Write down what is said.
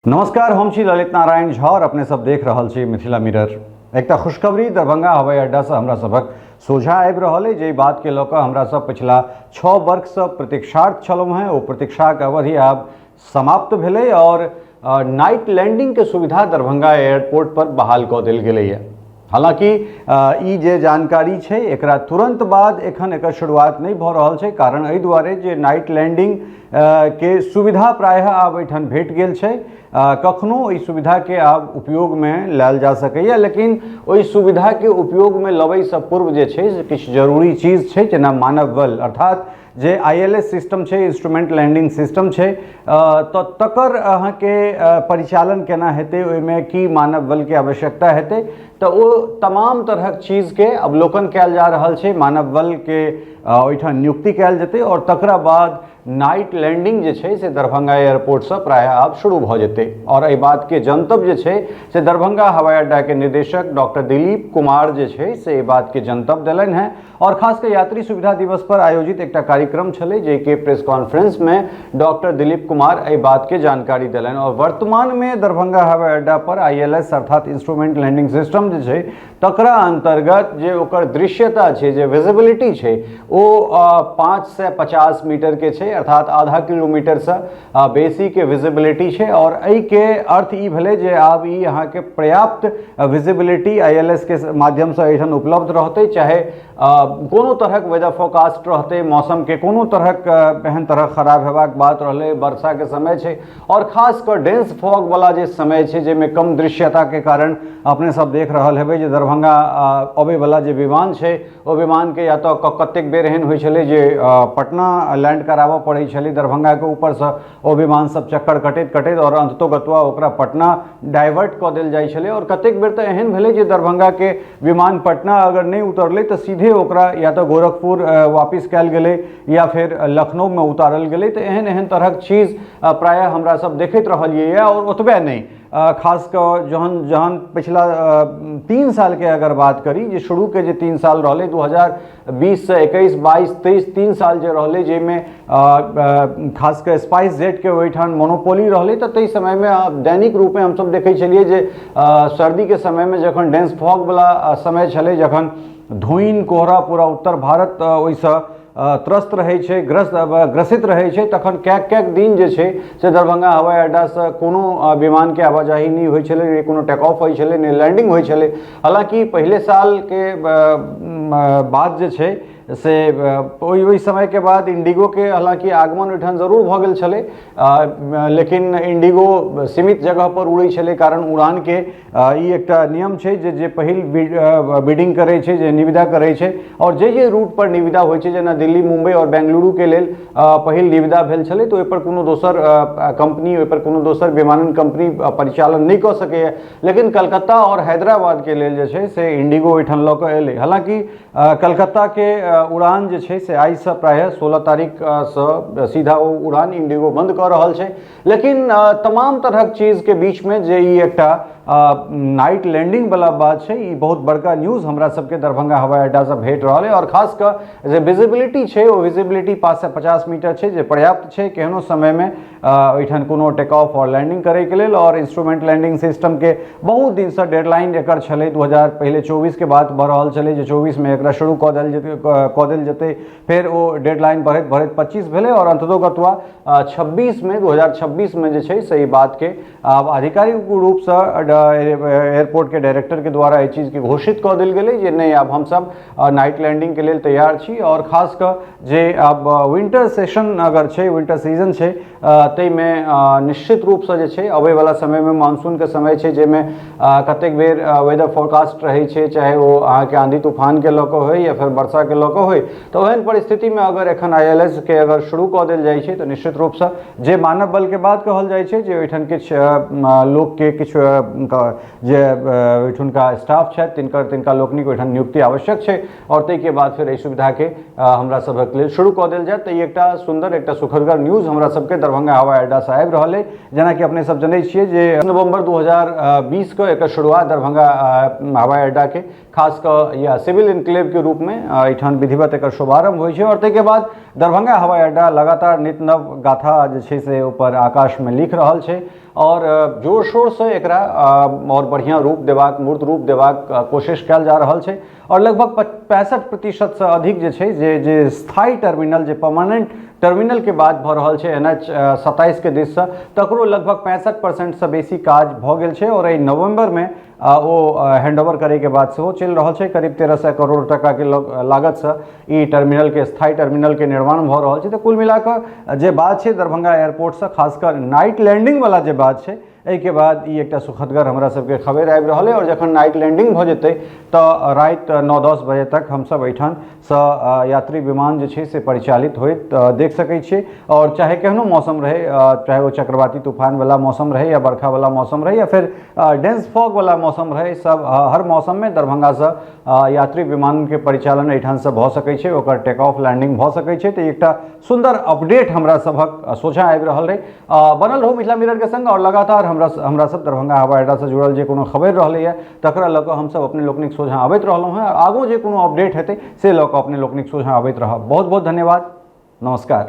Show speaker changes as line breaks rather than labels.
नमस्कार, हम छी ललित नारायण झा और अपने सब देख रहल छी मिथिला मिरर। एकटा खुशखबरी दरभंगा हवाई अड्डा से हमरा सबक सोझा आबि रहल है, जे बात के लऽ हमरा सब पिछला 6 वर्ष से प्रतीक्षारत छलहुँ हैं। ओ प्रतीक्षाक अवधि आब समाप्त भेलै और नाइट लैंडिंग के सुविधा दरभंगा एयरपोर्ट पर बहाल कऽ देल गेलै है। हालांकि ई जे जानकारी छै एकरा तुरंत बाद एखन एकर शुरुआत नहीं भऽ रहल छै, कारण एहि दुआरे जे नाइट लैंडिंग के सुविधा प्रायः आब एहिठाम भेट गेल छै। कखनो ओहि सुविधा के आब उपयोग में लायल जा सकैए, लेकिन ओहि सुविधा के उपयोग में लबै से पूर्व जे छै से किछु जरूरी चीज छै, जेना मानव बल अर्थात जे ILS सिस्टम छै, इंस्ट्रूमेंट लैंडिंग सिस्टम छै, तो तकर अहाँके परिचालन केना हेतै, ओहिमे की मानव बल के आवश्यकता हेतै, तो ओ तमाम तरहक चीज के अवलोकन कयल जा रहल छै। मानव बल के ओहिठाम नियुक्ति कयल जेतै और तकरा बाद नाइट लैंडिंग जे छै से दरभंगा एयरपोर्ट से प्रायः आब शुरू भऽ जेतै। और एहि बात के जनतब जे छै से दरभंगा हवाई अड्डा के निदेशक डॉक्टर दिलीप कुमार जे छै से एहि बात के जनतब देलनि हैं। और खासकर यात्री सुविधा दिवस पर आयोजित एकटा कार्यक्रम छलै, जेके प्रेस कॉन्फ्रेंस में डॉक्टर दिलीप कुमार एहि बात के जानकारी देलनि। और वर्तमान में दरभंगा हवाई अड्डा पर ILS अर्थात इंस्ट्रूमेंट लैंडिंग सिस्टम जे छै तकरा अंतर्गत जे ओकर दृश्यता छै, जे विजिबिलिटी छै, ओ 5 से 50 मीटर के छै, अर्थात आधा किलोमीटर से बेसी के विजिबिलिटी छै। और एहि के अर्थ ई भेलै जे आब ई अहाँ के पर्याप्त विजिबिलिटी ILS के माध्यम से एहिठाम उपलब्ध रहतै, चाहे कोनो तरहक वेदर फोरकास्ट रहतै, मौसम के कोनो तरहक एहन तरह खराब हेबाक बात रहलै, वर्षा के समय छै और खासकर डेंस फॉग वाला जे समय छै, जेमे कम दृश्यता के कारण अपने सब देख रहल हेबै जे दरभंगा अबै वाला जे विमान छै, ओ विमान के या तो कतेक बेर एहन होइ छलै जे पटना लैंड कराबऽ पड़ै छलै दरभंगा के ऊपर से, ओ विमान सब चक्कर कटैत कटैत और अंततोगत्वा ओकरा पटना डाइवर्ट कऽ देल जाइ छलै। और कतेक बेर तऽ एहन भेलै जे दरभंगा के विमान पटना अगर नहीं उतरलै तऽ सीधे ओकरा या तो गोरखपुर वापस कयल गेलै या फिर लखनऊ में उतारल गेलै। तऽ एहन एहन तरहक चीज प्रायः हमरा सब देखैत रहलियै। और ओतबे नहीं, खासकर जहन जहन पिछला 3 साल के अगर बात करी, जे शुरू के जे 3 साल रहले 2020 से 21, 22, 23 3 साल जे रहले, जेमें खासकर स्पाइस जेट के ओहिठाम मोनोपोली रहले, तऽ ताहि समय में दैनिक रूप में हमसब देखै छलियै जे सर्दी के समय में जखन डेंस फॉग वाला समय छलै, जखन धुइन कोहरा पूरा उत्तर भारत ओहिसँ त्रस्त रहै छै, ग्रसित रहै छै, तखन कैक दिन जे छै से दरभंगा हवाई अड्डा से कोनो विमान के आवाजाही नहीं होइ छलै, ने कोनो टेक ऑफ होइ छलै, ने लैंडिंग होइ छलै। हालांकि पहले साल के बाद जे छै से ओहि समय के बाद इंडिगो के हालांकि आगमन ओहिठाम जरूर भऽ गेल छलै, लेकिन इंडिगो सीमित जगह पर उड़ै छलै, कारण उड़ान के ई एकटा नियम छै जे पहिल बिडिंग करै छै, जे निविदा करै छै, और जे रूट पर निविदा होइ छै, जेना दिल्ली, मुंबई और बेंगलुरु के लेल पहिल निविदा भेल छलै, तऽ ओहिपर कोनो दोसर कंपनी, ओहिपर कोनो दोसर विमानन कंपनी परिचालन नहीं कऽ सकैए। लेकिन कलकत्ता और हैदराबाद के लेल जे छै से इंडिगो ओहिठाम लऽ कऽ एलै। हालांकि कलकत्ता के उड़ान जे छै से आई से प्रायः 16 तारीख से सीधा वो उड़ान इंडिगो बंद कऽ रहल छै। लेकिन तमाम तरहक चीज के बीच में जे ई एकटा नाइट लैंडिंग वाला बात छै, ई बहुत बड़का न्यूज हमरा सबके दरभंगा हवाई अड्डा से भेट रहल है। और खासकर जे विजिबिलिटी छै, वो विजिबिलिटी 5 से 50 मीटर छै, जे पर्याप्त छै केहनो समय में ओहिठाम कोनो टेक ऑफ और लैंडिंग करे के लेल। और इंस्ट्रूमेंट लैंडिंग सिस्टम के बहुत दिन से डेडलाइन एकर छलै, 2024 के बात भऽ रहल छलै जे 24 में एकरा शुरू कऽ देल जेतै, फिर वो डेडलाइन बढ़ैत बढ़ैत 25 भेलै, और अंततोगत्वा 2026 में जे छै से ई बात के आधिकारिक रूप से एयरपोर्ट के डायरेक्टर के द्वारा एहि चीज के घोषित कऽ देल गेलै जे नहीं, आब हम सब नाइट लैंडिंग के लेल तैयार छी। और खासकर जे अब विंटर सेशन अगर छै, विंटर सीजन छै, ताहि में निश्चित रूप से जे छै अबै वाला समय में मानसून के समय छै, जेमे कतेक बेर वेदर फोरकास्ट रहै छै, चाहे वो अहाँके आंधी तूफान के लऽ कऽ होइ या फिर वर्षा के लऽ कऽ होइ। तऽ ओहन परिस्थिति में अगर एखन ILS के अगर शुरू कऽ देल जाइ छै, तऽ निश्चित रूप से जे मानव बल के बात कहल जाइ छै, जे ओहिठाम किछु लोक के किछु जे ओहिठुनका स्टाफ छथि, तिनका लोकनिक ओहिठाम नियुक्ति आवश्यक छै, और ताहि के बाद फिर एहि सुविधा के हमरा सभक लेल शुरू कऽ देल जाय। तऽ ई एकटा सुंदर, एकटा सुखदगर न्यूज हमरा सबके दरभंगा हवाई अड्डा से आबि रहल है। जेना कि अपने सब जनै छियै जे नवंबर 2020 के एकर शुरुआत दरभंगा हवाई अड्डा के खासकर या सिविल इनक्लेव के रूप में एहिठाम विधिवत एक शुभारंभ होइ छै और ताहि के बाद दरभंगा हवाई अड्डा लगातार नित नव गाथा जे छै से ऊपर आकाश में लिख रहल छै और जोर शोर से एकरा और बढ़िया रूप देबाक मूर्त रूप देबाक कोशिश कयल जा रहल छै और लगभग 65% से अधिक जे छै जे स्थायी टर्मिनल जे परमानेंट टर्मिनल के बात भ रहल छै NH 27 के दिस से तकरो लगभग 65% से बेसी काज भ गेल छै और नवंबर में वो हैंडओवर करे के बाद से चल रहा है करीब 1300 करोड़ टका के लागत से टर्मिनल के स्थायी टर्मिनल के निर्माण भ रहा है। तो कुल मिलाकर जे बात है दरभंगा एयरपोर्ट से खासकर नाइट लैंडिंग वाला जे बात है एक बाद एक सुखदगर हमरा सबके खबर आबि रहल है और जखन नाइट लैंडिंग भ जेतै तो रात 9-10 बजे तक हम सब एठान से यात्री विमान जे छै से परिचालित होइत देख सकै छियै और चाहे केहनो मौसम रहे चाहे वो चक्रवाती तूफान वाला मौसम रहे या बरखा वाला मौसम रहे या फिर डेंस फॉग वाला मौसम रहे सब हर मौसम में दरभंगा से यात्री विमान के परिचालन एठान से भ सकै छै ओकर टेक ऑफ लैंडिंग भ सकै छै। तो एकटा सुंदर अपडेट हमरा सबक सोझा आबि रहल है। बनल रहो मिथिला मिरर के संग और लगातार हमरा सब दरभंगा हवाई अड्डा से जुड़ल जे कोनो खबर रहलै है तकरा लऽ कऽ हम सब अपने लोकनिक सोझा आबैत रहलहुँ हैं। आगू जे कोनो अपडेट हेतै से लऽ कऽ अपने लोकनिक सोझा आबैत रहब। बहुत बहुत धन्यवाद, नमस्कार।